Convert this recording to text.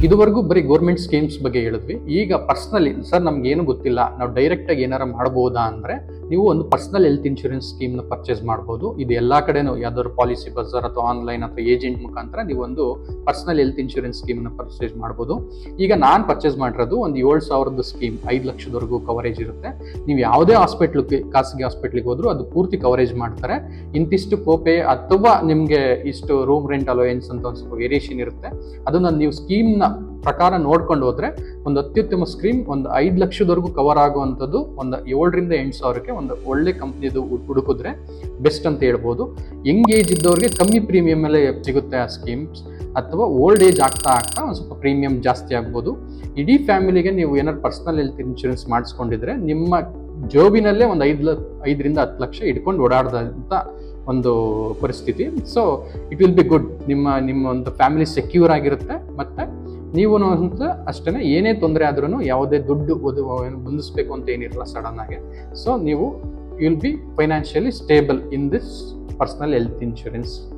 ಇದುವರೆಗೂ ಬರೀ government schemes ಬಗ್ಗೆ ಹೇಳಿದ್ವಿ. ಈಗ ಪರ್ಸ್ನಲಿ ಸರ್ ನಮ್ಗೇನು ಗೊತ್ತಿಲ್ಲ, ನಾವು ಡೈರೆಕ್ಟಾಗಿ ಏನಾರ ಮಾಡ್ಬೋದಾ ಅಂದರೆ ನೀವು ಒಂದು ಪರ್ಸನಲ್ ಹೆಲ್ತ್ ಇನ್ಶೂರೆನ್ಸ್ ಸ್ಕೀಮ್ನ ಪರ್ಚೇಸ್ ಮಾಡ್ಬೋದು. ಇದು ಎಲ್ಲ ಕಡೆನೂ ಯಾವ್ದಾದ್ರು ಪಾಲಿಸಿ ಬಜಾರ್ ಅಥವಾ ಆನ್ಲೈನ್ ಅಥವಾ ಏಜೆಂಟ್ ಮುಖಾಂತರ ನೀವು ಒಂದು ಪರ್ಸನಲ್ ಹೆಲ್ತ್ ಇನ್ಶೂರೆನ್ಸ್ ಸ್ಕೀಮ್ನ ಪರ್ಚೇಸ್ ಮಾಡ್ಬೋದು. ಈಗ ನಾನು ಪರ್ಚೇಸ್ ಮಾಡಿರೋದು ಒಂದು 7,000 ಸ್ಕೀಮ್, 5 ಲಕ್ಷದವರೆಗೂ ಕವರೇಜ್ ಇರುತ್ತೆ. ನೀವು ಯಾವುದೇ ಹಾಸ್ಪಿಟ್ಲಿಗೆ, ಖಾಸಗಿ ಹಾಸ್ಪಿಟ್ಲಿಗೆ ಹೋದ್ರು ಅದು ಪೂರ್ತಿ ಕವರೇಜ್ ಮಾಡ್ತಾರೆ. ಇಂತಿಷ್ಟು ಕೋಪೆ ಅಥವಾ ನಿಮಗೆ ಇಷ್ಟು ರೂಮ್ ರೆಂಟ್ ಅಲೋಯನ್ಸ್ ಅಂತ ಒಂದು ಸ್ವಲ್ಪ ವೇರಿಯೇಷನ್ ಇರುತ್ತೆ. ಅದನ್ನು ನೀವು ಸ್ಕೀಮ್ನ ಪ್ರಕಾರ ನೋಡ್ಕೊಂಡು ಹೋದ್ರೆ ಒಂದು ಅತ್ಯುತ್ತಮ ಸ್ಕೀಮ್, ಒಂದು 5 ಲಕ್ಷದವರೆಗೂ ಕವರ್ ಆಗುವಂಥದ್ದು ಒಂದು 7,000 8 ಸಾವಿರಕ್ಕೆ ಒಂದು ಒಳ್ಳೆ ಕಂಪ್ನಿದು ಹುಡುಕಿದ್ರೆ ಬೆಸ್ಟ್ ಅಂತ ಹೇಳ್ಬೋದು. ಯಂಗ್ ಏಜ್ ಇದ್ದವ್ರಿಗೆ ಕಮ್ಮಿ ಪ್ರೀಮಿಯಂ ಮೇಲೆ ಸಿಗುತ್ತೆ ಆ ಸ್ಕೀಮ್ಸ್, ಅಥವಾ ಓಲ್ಡ್ ಏಜ್ ಆಗ್ತಾ ಒಂದು ಸ್ವಲ್ಪ ಪ್ರೀಮಿಯಂ ಜಾಸ್ತಿ ಆಗ್ಬೋದು. ಇಡೀ ಫ್ಯಾಮಿಲಿಗೆ ನೀವು ಏನಾದ್ರು ಪರ್ಸನಲ್ ಹೆಲ್ತ್ ಇನ್ಶೂರೆನ್ಸ್ ಮಾಡಿಸ್ಕೊಂಡಿದ್ರೆ ನಿಮ್ಮ ಜೋಬಿನಲ್ಲೇ ಒಂದು 5ರಿಂದ 10 ಲಕ್ಷ ಇಟ್ಕೊಂಡು ಓಡಾಡ್ದಂಥ ಒಂದು ಪರಿಸ್ಥಿತಿ. So it will be good. ನಿಮ್ಮ ಒಂದು ಫ್ಯಾಮಿಲಿ ಸೆಕ್ಯೂರ್ ಆಗಿರುತ್ತೆ, ಮತ್ತು ನೀವು ಅಂತ ಅಷ್ಟೇ ಏನೇ ತೊಂದರೆ ಆದ್ರೂ ಯಾವುದೇ ದುಡ್ಡು ಬಂಧಿಸ್ಬೇಕು ಅಂತ ಏನಿರಲ್ಲ ಸಡನ್ ಆಗಿ. ಸೊ ನೀವು will be financially stable in this personal health insurance.